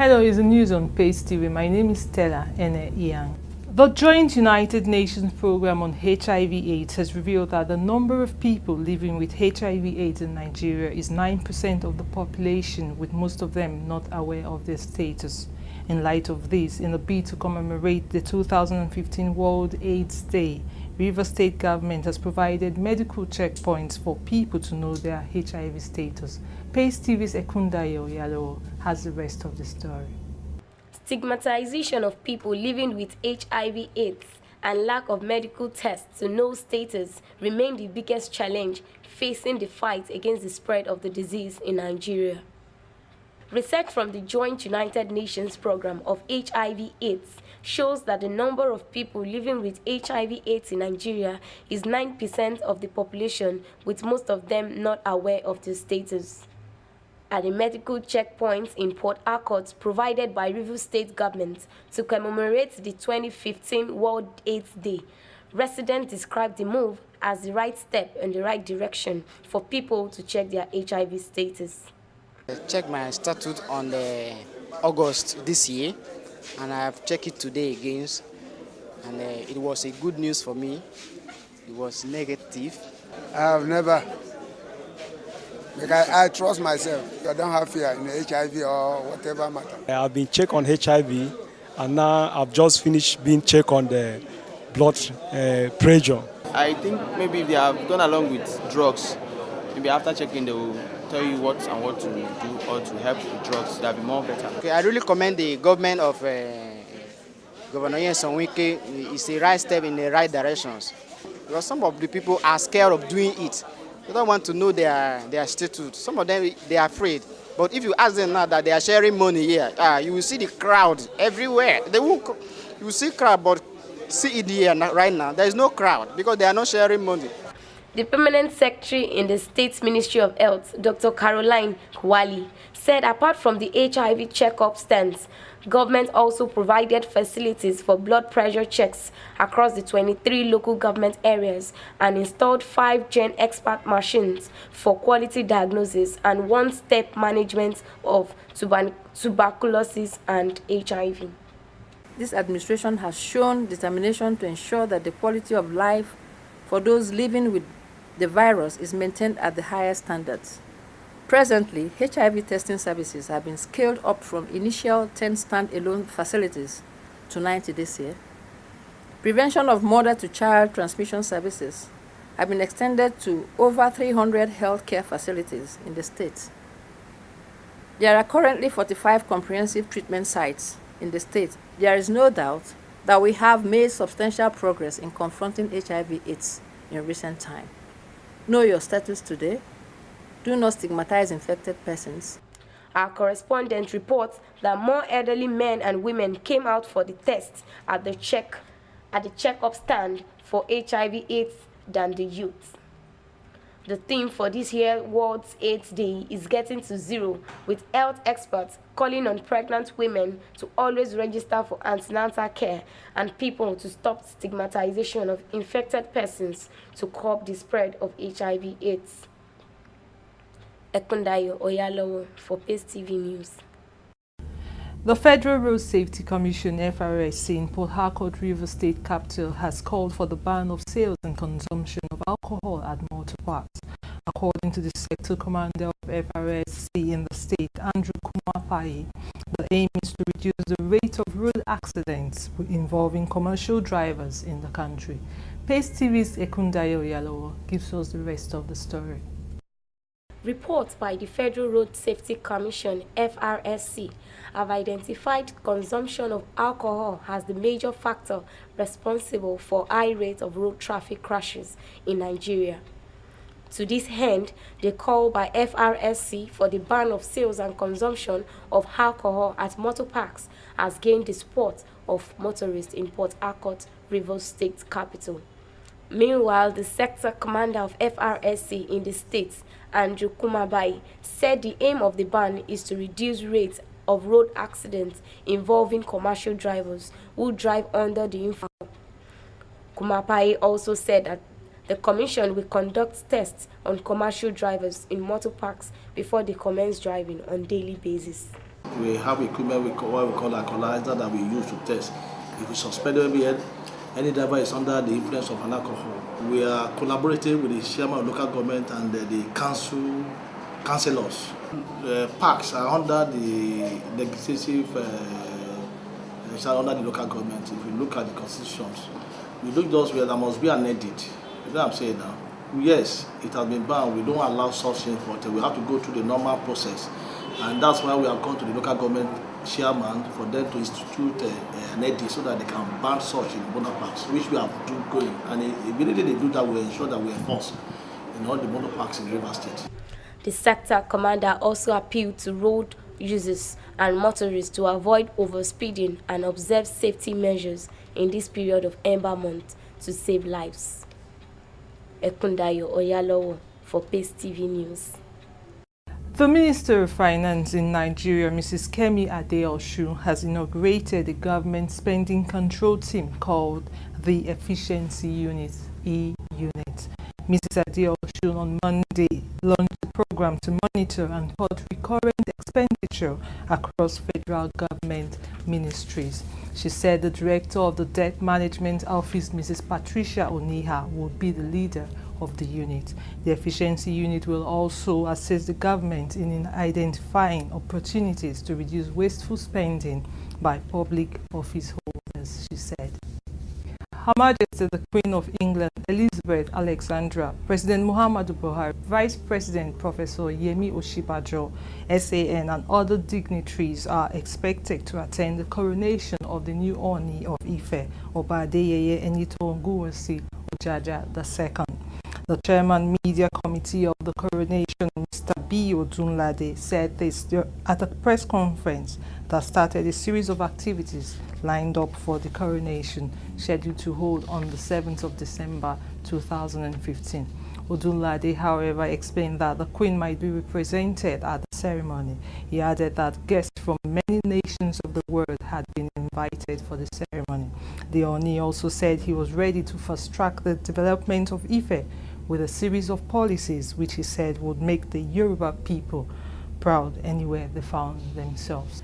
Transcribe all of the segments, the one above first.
Hello, it's the news on PaceTv. My name is Stella NEWS. The Joint United Nations Programme on HIV/AIDS has revealed that the number of people living with HIV/AIDS in Nigeria is 9% of the population, with most of them not aware of their status. In light of this, in a bid to commemorate the 2015 World AIDS Day, Rivers State government has provided medical checkpoints for people to know their HIV status. PaceTV's Ekundayo Yalo has the rest of the story. Stigmatization of people living with HIV/AIDS and lack of medical tests to know status remain the biggest challenge facing the fight against the spread of the disease in Nigeria. Research from the Joint United Nations Programme of HIV/AIDS shows that the number of people living with HIV/AIDS in Nigeria is 9% of the population, with most of them not aware of their status. At the medical checkpoints in Port Harcourt provided by Rivers State government to commemorate the 2015 World AIDS Day, residents described the move as the right step in the right direction for people to check their HIV status. I checked my status on August this year, and I have checked it today again, and it was a good news for me. It was negative. I have never. Because I trust myself. I don't have fear in HIV or whatever matter. I've been checked on HIV, and now I've just finished being checked on the blood pressure. I think maybe if they have gone along with drugs, maybe after checking they will tell you what and what to do or to help with drugs. That will be more better. Okay, I really commend the government of Governor Nyesom Wike. It's the right step in the right directions. Because some of the people are scared of doing it. They don't want to know their status. Some of them, they are afraid. But if you ask them now that they are sharing money here, you will see the crowd everywhere. You will see crowd, but see it here right now. There is no crowd because they are not sharing money. The permanent secretary in the State's Ministry of Health, Dr. Caroline Kwali, said apart from the HIV checkup stands, government also provided facilities for blood pressure checks across the 23 local government areas and installed 5 Gen Expert machines for quality diagnosis and one-step management of tuberculosis and HIV. This administration has shown determination to ensure that the quality of life for those living with the virus is maintained at the highest standards. Presently, HIV testing services have been scaled up from initial 10 stand-alone facilities to 90 this year. Prevention of mother-to-child transmission services have been extended to over 300 healthcare facilities in the state. There are currently 45 comprehensive treatment sites in the state. There is no doubt that we have made substantial progress in confronting HIV/AIDS in recent time. Know your status today. Do not stigmatize infected persons. Our correspondent reports that more elderly men and women came out for the test at the checkup stand for HIV/AIDS than the youth. The theme for this year's World AIDS Day is getting to zero, with health experts calling on pregnant women to always register for antenatal care and people to stop stigmatization of infected persons to curb the spread of HIV/AIDS. Ekundayo Oyalowo for PaceTv News. The Federal Road Safety Commission (FRSC) in Port Harcourt, Rivers State capital, has called for the ban of sales and consumption of alcohol at motor parks. According to the sector commander of FRSC in the state, Andrew Kumapai, the aim is to reduce the rate of road accidents involving commercial drivers in the country. PaceTV's Ekundayo Yalowo gives us the rest of the story. Reports by the Federal Road Safety Commission (FRSC) have identified consumption of alcohol as the major factor responsible for high rate of road traffic crashes in Nigeria. To this end, the call by FRSC for the ban of sales and consumption of alcohol at motor parks has gained the support of motorists in Port Harcourt, Rivers State capital. Meanwhile, the sector commander of FRSC in the state, Andrew Kumabai, said the aim of the ban is to reduce rates of road accidents involving commercial drivers who drive under the influence. Kumabai also said that the commission will conduct tests on commercial drivers in motor parks before they commence driving on daily basis. We have equipment what we call alcoholizer that we use to test. If we suspect any driver is under the influence of an alcohol, we are collaborating with the chairman of local government and the councillors. The parks are under the legislative, under the local government. If you look at the constitutions, we look those where there must be an edit. You know what I'm saying now? Yes, it has been banned. We don't allow such things, but we have to go through the normal process. And that's why we have gone to the local government chairman for them to institute an edit so that they can ban such in motor parks, which we have to going. And immediately they do that, we ensure that we enforce in all the motor parks in River State. The sector commander also appealed to road users and motorists to avoid overspeeding and observe safety measures in this period of Ember Month to save lives. Ekundayo Oyalowo for PaceTv News. The Minister of Finance in Nigeria, Mrs. Kemi Adeosun, has inaugurated a government spending control team called the Efficiency Unit, E-Unit. Mrs. Adeosun on Monday launched a program to monitor and report recurrent expenditure across federal government ministries. She said the director of the Debt Management Office, Mrs. Patricia Oniha, will be the leader of the unit. The Efficiency Unit will also assist the government in identifying opportunities to reduce wasteful spending by public office holders, she said. Her Majesty the Queen of England, Elizabeth Alexandra, President Muhammadu Buhari, Vice President Professor Yemi Oshibajo, SAN and other dignitaries are expected to attend the coronation of the new Oni of Ife, Oba Adeyeye Enito Ogunwusi Ojaja II. The Chairman Media Committee of the coronation, Mr. B. Odunlade, said this at a press conference that started a series of activities lined up for the coronation, scheduled to hold on the 7th of December 2015. Odunlade, however, explained that the Queen might be represented at the ceremony. He added that guests from many nations of the world had been invited for the ceremony. The Oni also said he was ready to fast-track the development of Ife with a series of policies which he said would make the Yoruba people proud anywhere they found themselves.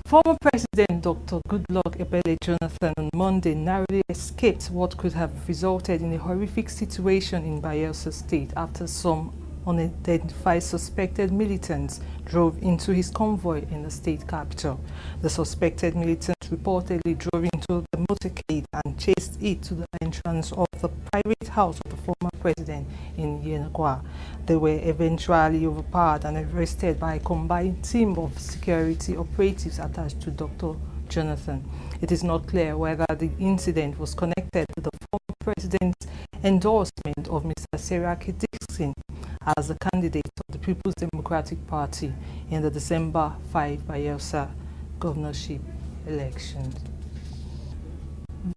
Former President Dr. Goodluck Ebele Jonathan on Monday narrowly escaped what could have resulted in a horrific situation in Bayelsa State after some unidentified suspected militants drove into his convoy in the state capital. The suspected militants reportedly drove into the motorcade and chased it to the entrance of the private house of the former president in Yenagua. They were eventually overpowered and arrested by a combined team of security operatives attached to Dr. Jonathan. It is not clear whether the incident was connected to the former president's endorsement of Mr. Seraki Dixon as the candidate of the People's Democratic Party in the December 5 Bayelsa governorship elections.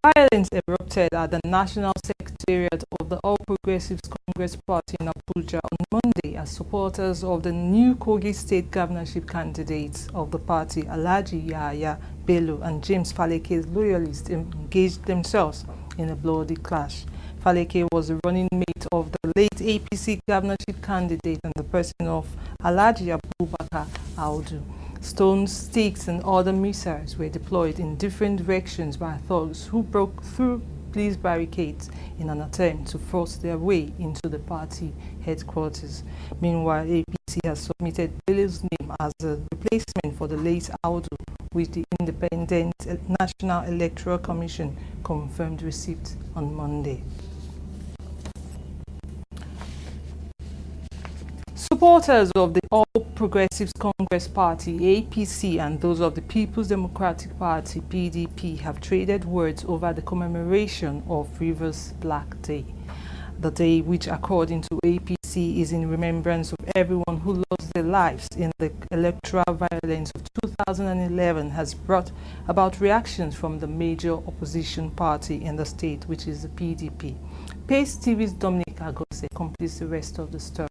Violence erupted at the National Secretariat of the All Progressives Congress Party in Abuja on Monday as supporters of the new Kogi State governorship candidates of the party, Alhaji Yahaya Bello and James Faleke's loyalists, engaged themselves in a bloody clash. Faleke was the running mate of the late APC governorship candidate and the person of Alhaji Abubakar Audu. Stones, sticks and other missiles were deployed in different directions by thugs who broke through police barricades in an attempt to force their way into the party headquarters. Meanwhile, APC has submitted Bello's name as a replacement for the late Audu, which the Independent National Electoral Commission confirmed receipt on Monday. Supporters of the All Progressives Congress Party, APC, and those of the People's Democratic Party, PDP, have traded words over the commemoration of Rivers Black Day. The day, which according to APC is in remembrance of everyone who lost their lives in the electoral violence of 2011, has brought about reactions from the major opposition party in the state, which is the PDP. PaceTV's Dominic Agose completes the rest of the story.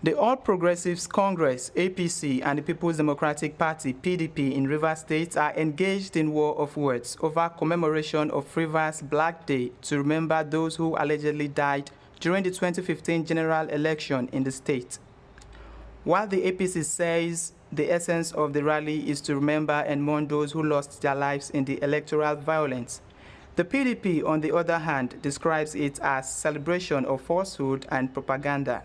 The All Progressives Congress, APC, and the People's Democratic Party, PDP, in Rivers State are engaged in war of words over commemoration of Rivers Black Day to remember those who allegedly died during the 2015 general election in the state. While the APC says the essence of the rally is to remember and mourn those who lost their lives in the electoral violence, the PDP, on the other hand, describes it as celebration of falsehood and propaganda.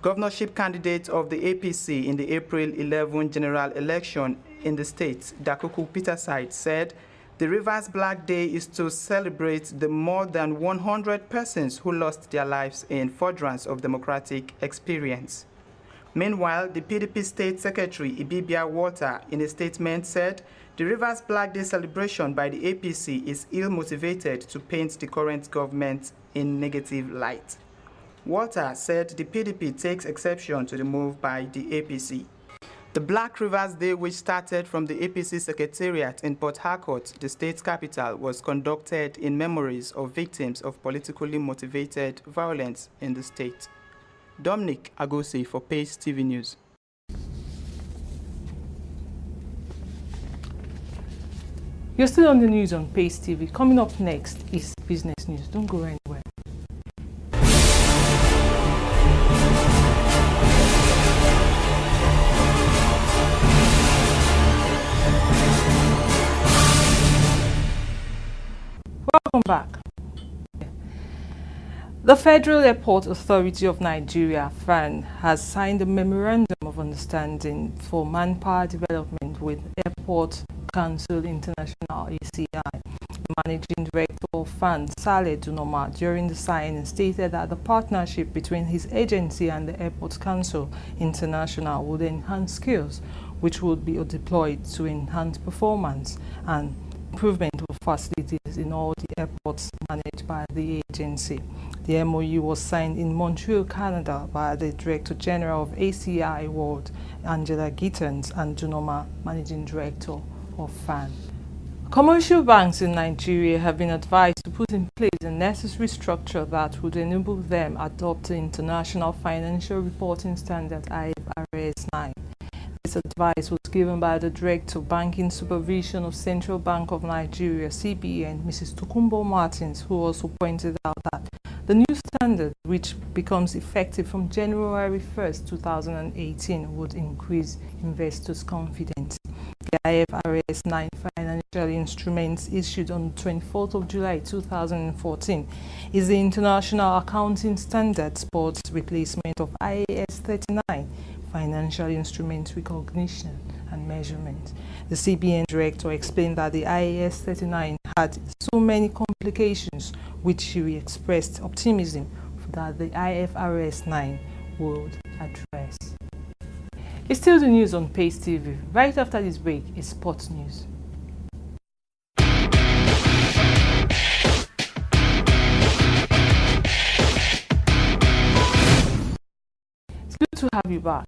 Governorship candidate of the APC in the April 11 general election in the state, Dakuku Peterside, said the Rivers Black Day is to celebrate the more than 100 persons who lost their lives in furtherance of democratic experience. Meanwhile, the PDP State Secretary Ibibia Walter, in a statement, said the Rivers Black Day celebration by the APC is ill-motivated to paint the current government in negative light. Walter said the PDP takes exception to the move by the APC. The Black Rivers Day, which started from the APC Secretariat in Port Harcourt, the state's capital, was conducted in memories of victims of politically motivated violence in the state. Dominic Agosi for PaceTv News. You're still on the news on Pace TV. Coming up next is business news. Don't go anywhere. Welcome back. The Federal Airport Authority of Nigeria, FAN, has signed a Memorandum of Understanding for Manpower Development with Airport Council International (ACI). Managing Director of FAN, Saleh Dunoma, during the signing stated that the partnership between his agency and the Airport Council International would enhance skills which would be deployed to enhance performance and improvement of facilities in all the airports managed by the agency. The MOU was signed in Montreal, Canada by the Director General of ACI World, Angela Gittens, and Dunoma, Managing Director of FAN. Commercial banks in Nigeria have been advised to put in place a necessary structure that would enable them adopt the International Financial Reporting Standard IFRS 9. This advice was given by the Director of Banking Supervision of Central Bank of Nigeria, CBN, Mrs. Tokumbo Martins, who also pointed out that the new standard, which becomes effective from January 1st, 2018, would increase investors' confidence. The IFRS 9 financial instruments issued on the 24th of July 2014 is the International Accounting Standards Board's replacement of IAS 39, Financial Instrument Recognition and Measurement. The CBN Director explained that the IAS 39 had so many complications, which she expressed optimism that the IFRS 9 would address. It's still the news on Pace TV. Right after this break is sports news. It's good to have you back.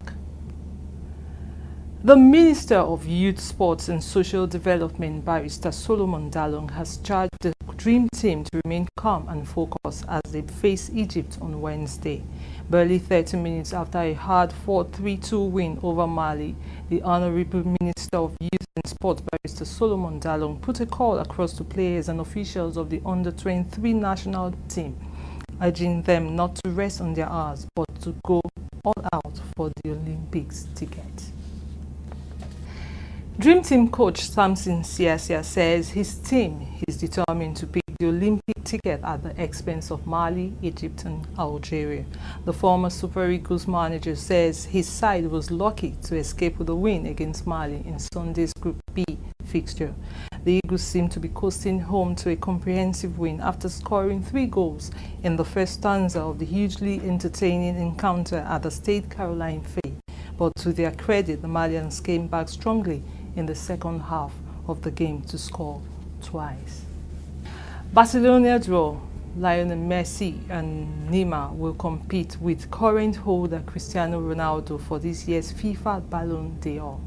The Minister of Youth, Sports and Social Development, Barrister Solomon Dalong, has charged the Dream Team to remain calm and focused as they face Egypt on Wednesday. Barely 30 minutes after a hard-fought 3-2 win over Mali, the Honorable Minister of Youth and Sports, Barrister Solomon Dalong, put a call across to players and officials of the Under-23 national team, urging them not to rest on their hours but to go all out for the Olympics ticket. Dream Team coach Samson Siasia says his team is determined to pick the Olympic ticket at the expense of Mali, Egypt and Algeria. The former Super Eagles manager says his side was lucky to escape with a win against Mali in Sunday's Group B fixture. The Eagles seem to be coasting home to a comprehensive win after scoring 3 goals in the first stanza of the hugely entertaining encounter at the State Caroline Fair. But to their credit, the Malians came back strongly in the second half of the game to score twice. Barcelona draw. Lionel Messi and Neymar will compete with current holder Cristiano Ronaldo for this year's FIFA Ballon d'Or.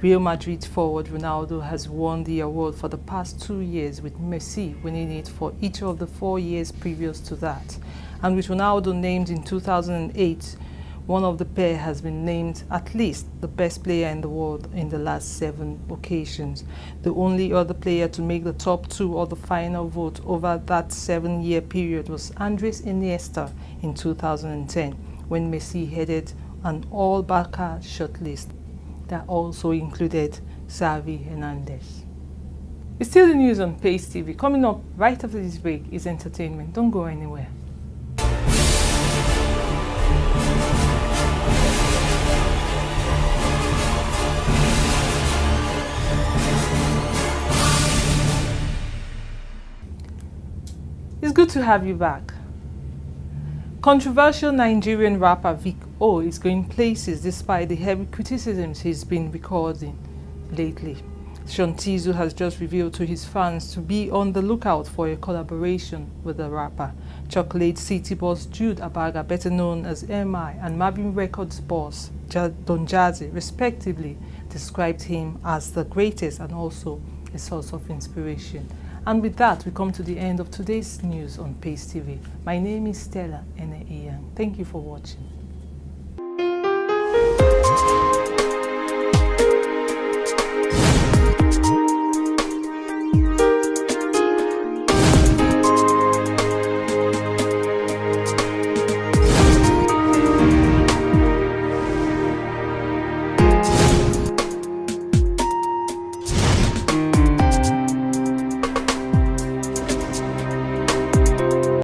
Real Madrid forward Ronaldo has won the award for the past 2 years, with Messi winning it for each of the 4 years previous to that. And with Ronaldo named in 2008, one of the pair has been named at least the best player in the world in the last 7 occasions. The only other player to make the top 2 or the final vote over that 7-year period was Andres Iniesta in 2010, when Messi headed an all-Barca shortlist that also included Xavi Hernandez. It's still the news on Pace TV. Coming up right after this break is entertainment. Don't go anywhere. It's good to have you back. Controversial Nigerian rapper Vic O is going places despite the heavy criticisms he's been recording lately. Sean Tizu has just revealed to his fans to be on the lookout for a collaboration with the rapper. Chocolate City boss Jude Abaga, better known as MI, and Marvin Records boss Don Jazzy, respectively, described him as the greatest and also a source of inspiration. And with that, we come to the end of today's news on Pace TV. My name is Stella Ene Iyan. Thank you for watching.